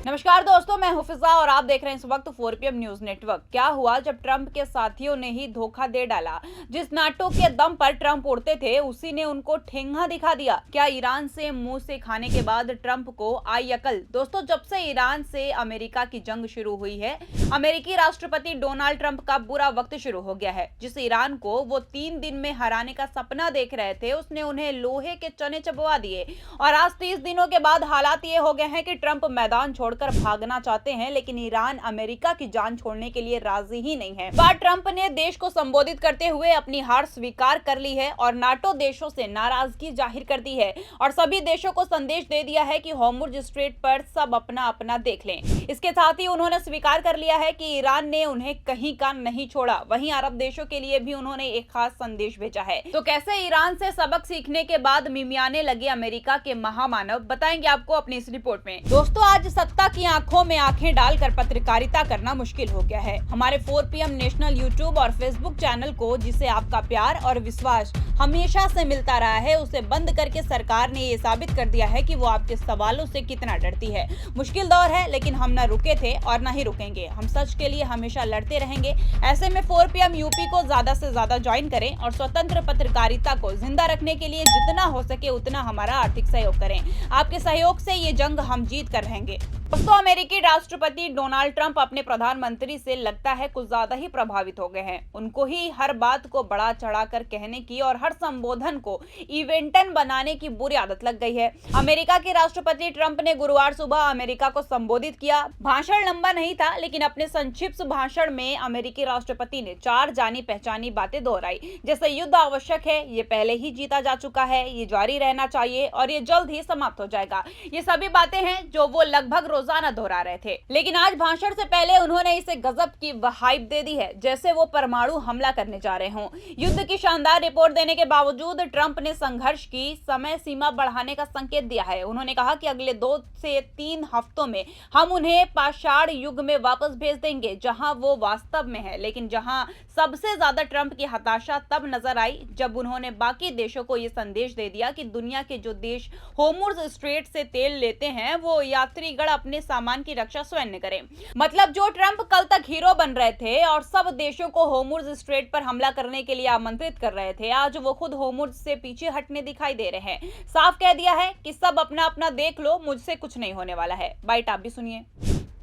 नमस्कार दोस्तों, मैं हूं फिजा और आप देख रहे हैं इस वक्त 4 PM न्यूज नेटवर्क। क्या हुआ जब ट्रंप के साथियों ने ही धोखा दे डाला। जिस नाटो के दम पर ट्रंप उड़ते थे उसी ने उनको ठेंगा दिखा दिया। क्या ईरान से मुंह से खाने के बाद ट्रंप को आई अकल। दोस्तों, जब से ईरान से अमेरिका की जंग शुरू हुई है, अमेरिकी राष्ट्रपति डोनाल्ड ट्रंप का बुरा वक्त शुरू हो गया है। जिस ईरान को वो 3 दिन में हराने का सपना देख रहे थे, उसने उन्हें लोहे के चने चबवा दिए और आज 30 दिनों के बाद हालात ये हो गए हैं कि ट्रंप मैदान छोड़कर भागना चाहते हैं, लेकिन ईरान अमेरिका की जान छोड़ने के लिए राजी ही नहीं है। बाद ट्रंप ने देश को संबोधित करते हुए अपनी हार स्वीकार कर ली है और नाटो देशों से नाराजगी जाहिर कर दी है और सभी देशों को संदेश दे दिया है कि हॉर्मुज़ स्ट्रेट पर सब अपना अपना देख लें। इसके साथ ही उन्होंने स्वीकार कर लिया है कि ईरान ने उन्हें कहीं का नहीं छोड़ा। वहीं अरब देशों के लिए भी उन्होंने एक खास संदेश भेजा है। तो कैसे ईरान से सबक सीखने के बाद मिमियाने लगे अमेरिका के महामानव, बताएंगे आपको अपनी इस रिपोर्ट में। दोस्तों, आज सत्ता की आंखों में आंखें डालकर पत्रकारिता करना मुश्किल हो गया है। हमारे 4 PM नेशनल यूट्यूब और फेसबुक चैनल को, जिसे आपका प्यार और विश्वास हमेशा से मिलता रहा है, उसे बंद करके सरकार ने ये साबित कर दिया है कि वो आपके सवालों से कितना डरती है। मुश्किल दौर है, लेकिन हम न रुके थे और न ही रुकेंगे। हम सच के लिए हमेशा लड़ते रहेंगे। ऐसे में 4 PM यूपी को ज्यादा से ज्यादा ज्वाइन करें और स्वतंत्र पत्रकारिता को जिंदा रखने के लिए जितना हो सके उतना हमारा आर्थिक सहयोग करें। आपके सहयोग से ये जंग हम जीत कर रहेंगे। दोस्तों, अमेरिकी राष्ट्रपति डोनाल्ड ट्रंप अपने प्रधानमंत्री से लगता है कुछ ज्यादा ही प्रभावित हो गए हैं। उनको ही हर बात को बड़ा चढ़ाकर कहने की और हर संबोधन को इवेंटन बनाने की बुरी आदत लग गई है। अमेरिका के राष्ट्रपति ट्रंप ने गुरुवार सुबह अमेरिका को संबोधित किया। भाषण लंबा नहीं था, लेकिन अपने संक्षिप्त भाषण में अमेरिकी राष्ट्रपति ने 4 जानी पहचानी बातें दोहराई। जैसे युद्ध आवश्यक है, ये पहले ही जीता जा चुका है, ये जारी रहना चाहिए और ये जल्द ही समाप्त हो जाएगा। ये सभी बातें हैं जो वो लगभग रोजाना दोहरा रहे थे, लेकिन आज भाषण से पहले उन्होंने इसे गजब की हाइप दे दी है, जैसे वो परमाणु हमला करने जा रहे हों। युद्ध की शानदार रिपोर्ट देने के बावजूद ट्रंप ने संघर्ष की समय सीमा बढ़ाने का संकेत दिया है। उन्होंने कहा कि अगले 2 से 3 हफ्तों में हम उन्हें पाषाण युग में वापस भेज देंगे, जहां वो वास्तव में है। लेकिन जहां सबसे ज्यादा ट्रंप की हताशा तब नजर आई जब उन्होंने बाकी देशों को यह संदेश दे दिया कि दुनिया के जो देश हॉर्मुज़ स्ट्रेट से तेल लेते हैं, वो यात्रीगण अपने सामान की रक्षा स्वयं करें। मतलब जो ट्रंप कल तक हीरो बन रहे थे और सब देशों को हॉर्मुज़ स्ट्रेट पर हमला करने के लिए आमंत्रित कर रहे थे, आज वो खुद हॉर्मुज़ से पीछे हटने दिखाई दे रहे हैं। साफ कह दिया है कि सब अपना अपना देख लो, मुझसे कुछ नहीं होने वाला है। बाइट आप भी सुनिए।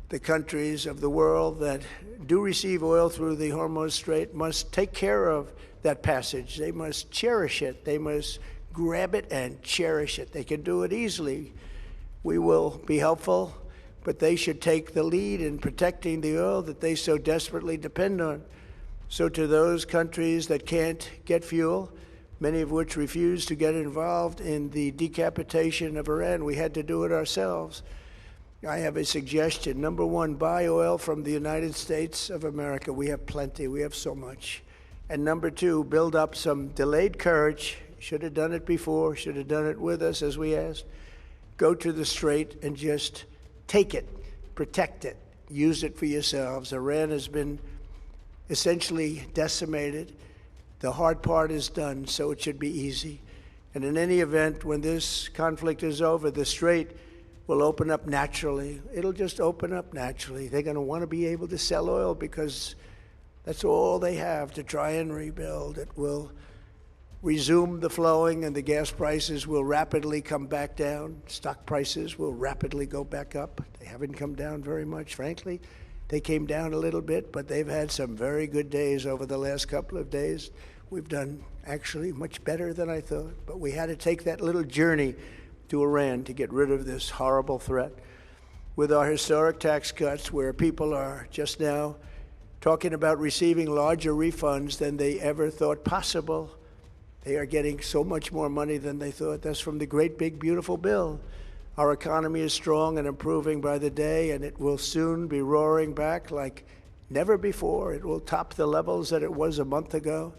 The countries of the world that do receive oil through the Hormuz Strait must take care of that passage. They must cherish it. They must grab it and cherish it. They can do it easily. We will be helpful, but they should take the lead in protecting the oil that they so desperately depend on. So to those countries that can't get fuel, many of which refuse to get involved in the decapitation of Iran, we had to do it ourselves. I have a suggestion. Number one, buy oil from the United States of America. We have plenty. We have so much. And number two, build up some delayed courage. Should have done it before. Should have done it with us, as we asked. Go to the strait and just take it. Protect it. Use it for yourselves. Iran has been essentially decimated. The hard part is done, so it should be easy. And in any event, when this conflict is over, the strait will open up naturally. It'll just open up naturally. They're going to want to be able to sell oil because that's all they have to try and rebuild. It will resume the flowing and the gas prices will rapidly come back down. Stock prices will rapidly go back up. They haven't come down very much, frankly. They came down a little bit, but they've had some very good days over the last couple of days. We've done actually much better than I thought, but we had to take that little journey to Iran to get rid of this horrible threat. With our historic tax cuts, where people are just now talking about receiving larger refunds than they ever thought possible, they are getting so much more money than they thought. That's from the great big beautiful bill. Our economy is strong and improving by the day, and it will soon be roaring back like never before. It will top the levels that it was a month ago.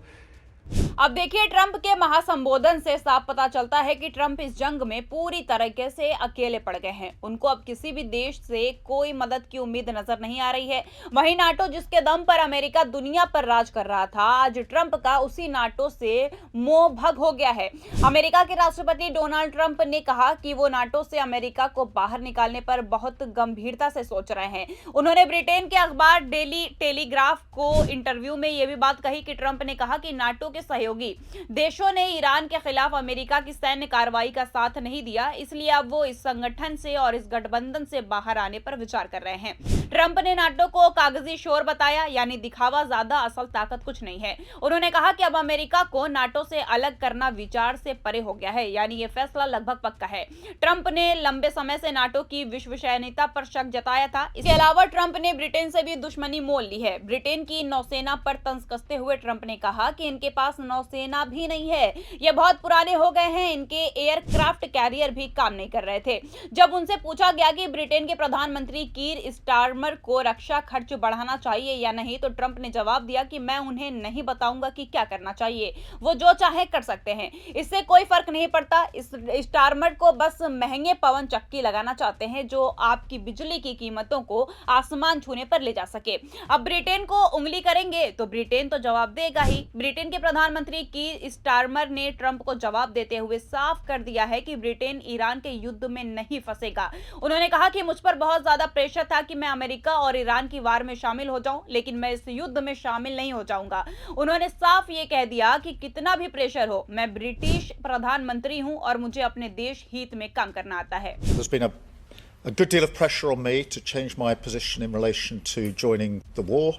अब देखिए, Trump के महासंबोधन से साफ पता चलता है कि Trump इस जंग में पूरी तरीके से अकेले पड़ गए हैं। उनको अब किसी भी देश से कोई मदद की उम्मीद नजर नहीं आ रही है। वहीं नाटो, जिसके दम पर अमेरिका दुनिया पर राज कर रहा था, आज ट्रंप का उसी नाटो से मोह भंग हो गया है। अमेरिका के राष्ट्रपति डोनाल्ड ट्रंप ने कहा कि वो नाटो से अमेरिका को बाहर निकालने पर बहुत गंभीरता से सोच रहे हैं। उन्होंने ब्रिटेन के अखबार डेली टेलीग्राफ को इंटरव्यू में यह भी बात कही कि ट्रंप ने कहा कि नाटो के सहयोगी देशों ने ईरान के खिलाफ अमेरिका की सैन्य कार्रवाई का साथ नहीं दिया, इसलिए अब वो इस संगठन से और इस गठबंधन से बाहर आने पर विचार कर रहे हैं। ट्रंप ने नाटो को कागजी शोर बताया, यानी दिखावा ज्यादा, असल ताकत कुछ नहीं है। उन्होंने कहा कि अब अमेरिका को नाटो से अलग करना विचार से परे हो गया है, यानी ये फैसला लगभग पक्का है। ट्रंप ने लंबे समय से नाटो की विश्वसनीयता पर शक जताया था। इसके अलावा ट्रंप ने ब्रिटेन से भी दुश्मनी मोल ली है। ब्रिटेन की नौसेना पर तंज कसते हुए ट्रंप ने कहा कि इनके पास नौसेना भी नहीं है, ये बहुत पुराने हो गए हैं, इनके एयरक्राफ्ट कैरियर भी काम नहीं कर रहे थे। जब उनसे पूछा गया कि ब्रिटेन के प्रधानमंत्री कीर स्टारमर को रक्षा खर्च बढ़ाना चाहिए या नहीं, तो ट्रंप ने जवाब दिया कि मैं उन्हें नहीं बताऊंगा कि क्या करना चाहिए, वो जो चाहे कर सकते हैं, इससे कोई फर्क नहीं पड़ता। इस स्टारमर को बस महंगे पवन चक्की लगाना चाहते हैं जो आपकी बिजली की कीमतों को आसमान छूने पर ले जा सके। अब ब्रिटेन को उंगली करेंगे तो ब्रिटेन तो जवाब देगा ही। ब्रिटेन के प्रधानमंत्री कीर स्टारमर ने ट्रंप को जवाब देते हुए साफ कर दिया है कि ब्रिटेन ईरान के युद्ध में नहीं फंसेगा। उन्होंने कहा कि मुझ पर बहुत ज्यादा प्रेशर था कि मैं अमेरिका और ईरान की वार में शामिल हो जाऊं, लेकिन मैं इस युद्ध में शामिल नहीं हो जाऊंगा। उन्होंने साफ ये कह दिया कि कितना भी प्रेशर हो, मैं ब्रिटिश प्रधानमंत्री हूं और मुझे अपने देश हित में काम करना आता है। There's been a good deal of pressure on me to change my position in relation to joining the war,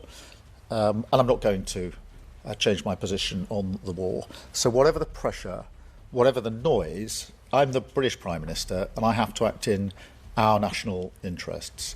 and I'm not going to change my position on the war. So whatever the pressure, whatever the noise, I'm the British Prime Minister and I have to act in our national interests.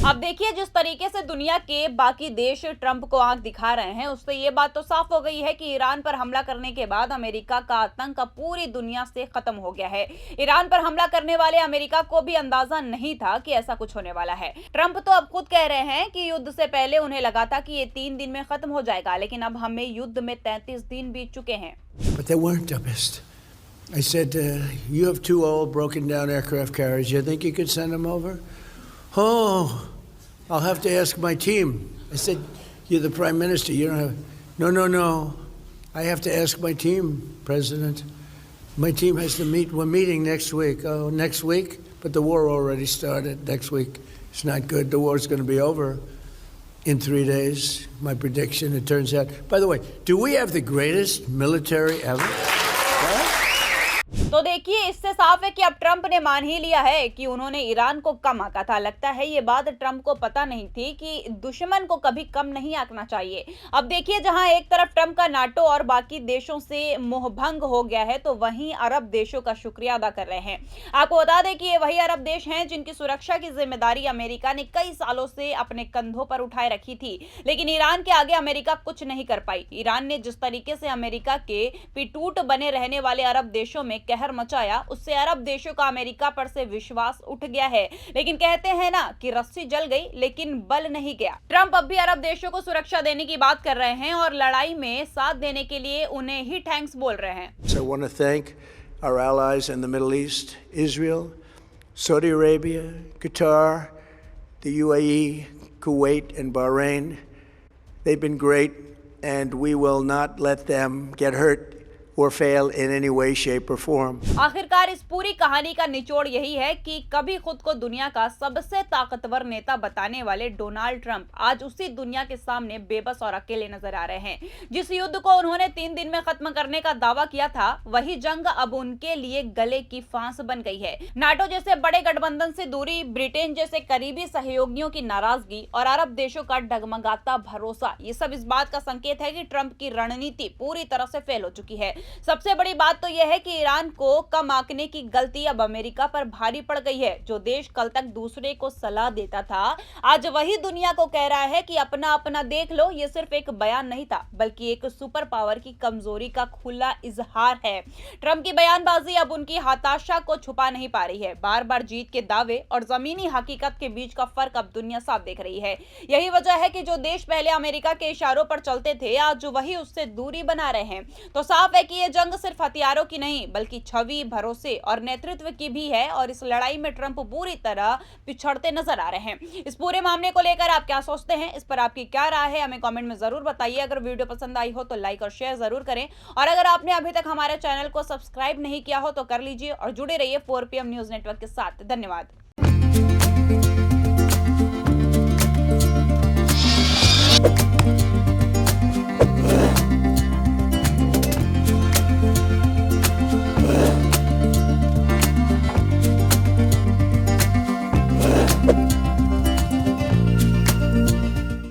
अब देखिए, जिस तरीके से दुनिया के बाकी देश Trump को आंख दिखा रहे हैं, उससे ये बात तो साफ हो गई है कि ईरान पर हमला करने के बाद अमेरिका का आतंक पूरी दुनिया से खत्म हो गया है। ईरान पर हमला करने वाले अमेरिका को भी अंदाजा नहीं था कि ऐसा कुछ होने वाला है। ट्रंप तो अब खुद कह रहे हैं कि युद्ध से पहले उन्हें लगा था कि ये 3 दिन में खत्म हो जाएगा, लेकिन अब हमें युद्ध में 33 दिन बीत चुके हैं। But they weren't, dumbest. I said, you have 2 old broken down aircraft carriers. You think you could send them over? Oh, I'll have to ask my team. I said, you're the prime minister. You don't have. No. I have to ask my team, President. My team has to meet. We're meeting next week. Oh, next week? But the war already started next week. It's not good. The war's going to be over in 3 days. My prediction, it turns out. By the way, do we have the greatest military ever? तो देखिए, इससे साफ है कि अब Trump ने मान ही लिया है कि उन्होंने ईरान को कम आंका था। लगता है ये बात ट्रंप को पता नहीं थी कि दुश्मन को कभी कम नहीं आंकना चाहिए। अब देखिए, जहां एक तरफ ट्रंप का नाटो और बाकी देशों से मोहभंग हो गया है, तो वहीं अरब देशों का शुक्रिया अदा कर रहे हैं। आपको बता दें कि ये वही अरब देश हैं जिनकी सुरक्षा की जिम्मेदारी अमेरिका ने कई सालों से अपने कंधों पर उठाए रखी थी, लेकिन ईरान के आगे अमेरिका कुछ नहीं कर पाई। ईरान ने जिस तरीके से अमेरिका के पिटूट बने रहने वाले अरब देशों में कहर मचाया, उससे अरब देशों का अमेरिका पर से विश्वास उठ गया है। लेकिन कहते हैं ना कि रस्सी जल गई लेकिन बल नहीं गया। ट्रंप अब भी अरब देशों को सुरक्षा देने की बात कर रहे हैं और लड़ाई में साथ देने के लिए उन्हें ही थैंक्स बोल रहे हैं। So I want to thank our allies in the Middle East, Israel, Saudi Arabia, Qatar, the UAE, Kuwait, and Bahrain. They've been great, and we will not let them get hurt or fail in any way, shape or form. आखिरकार इस पूरी कहानी का निचोड़ यही है कि कभी खुद को दुनिया का सबसे ताकतवर नेता बताने वाले डोनाल्ड ट्रंप आज उसी दुनिया के सामने बेबस और अकेले नजर आ रहे हैं। जिस युद्ध को उन्होंने 3 दिन में खत्म करने का दावा किया था, वही जंग अब उनके लिए गले की फांस बन गई है। नाटो जैसे बड़े गठबंधन से दूरी, ब्रिटेन जैसे करीबी सहयोगियों की नाराजगी और अरब देशों का डगमगाता भरोसा, ये सब इस बात का संकेत है कि ट्रंप की रणनीति पूरी तरह से फेल हो चुकी है। सबसे बड़ी बात तो यह है कि ईरान को कम आंकने की गलती अब अमेरिका पर भारी पड़ गई है। जो देश कल तक दूसरे को सलाह देता था, आज वही दुनिया को कह रहा है कि अपना अपना देख लो। ये सिर्फ एक बयान नहीं था, बल्कि एक सुपर पावर की कमजोरी का खुला इजहार है। ट्रंप की बयानबाजी अब उनकी हताशा को छुपा नहीं पा रही है। बार बार जीत के दावे और जमीनी हकीकत के बीच का फर्क अब दुनिया साफ देख रही है। यही वजह है कि जो देश पहले अमेरिका के इशारों पर चलते थे, आज वही उससे दूरी बना रहे हैं। तो साफ है कि यह जंग सिर्फ हथियारों की नहीं, बल्कि छवि, भरोसे और नेतृत्व की भी है। और इस लड़ाई में ट्रंप पूरी तरह पिछड़ते नजर आ रहे हैं। इस पूरे मामले को लेकर आप क्या सोचते हैं, इस पर आपकी क्या राय है, हमें कमेंट में जरूर बताइए। अगर वीडियो पसंद आई हो तो लाइक और शेयर जरूर करें, और अगर आपने अभी तक हमारे चैनल को सब्सक्राइब नहीं किया हो तो कर लीजिए और जुड़े रहिए 4PM न्यूज नेटवर्क के साथ। धन्यवाद।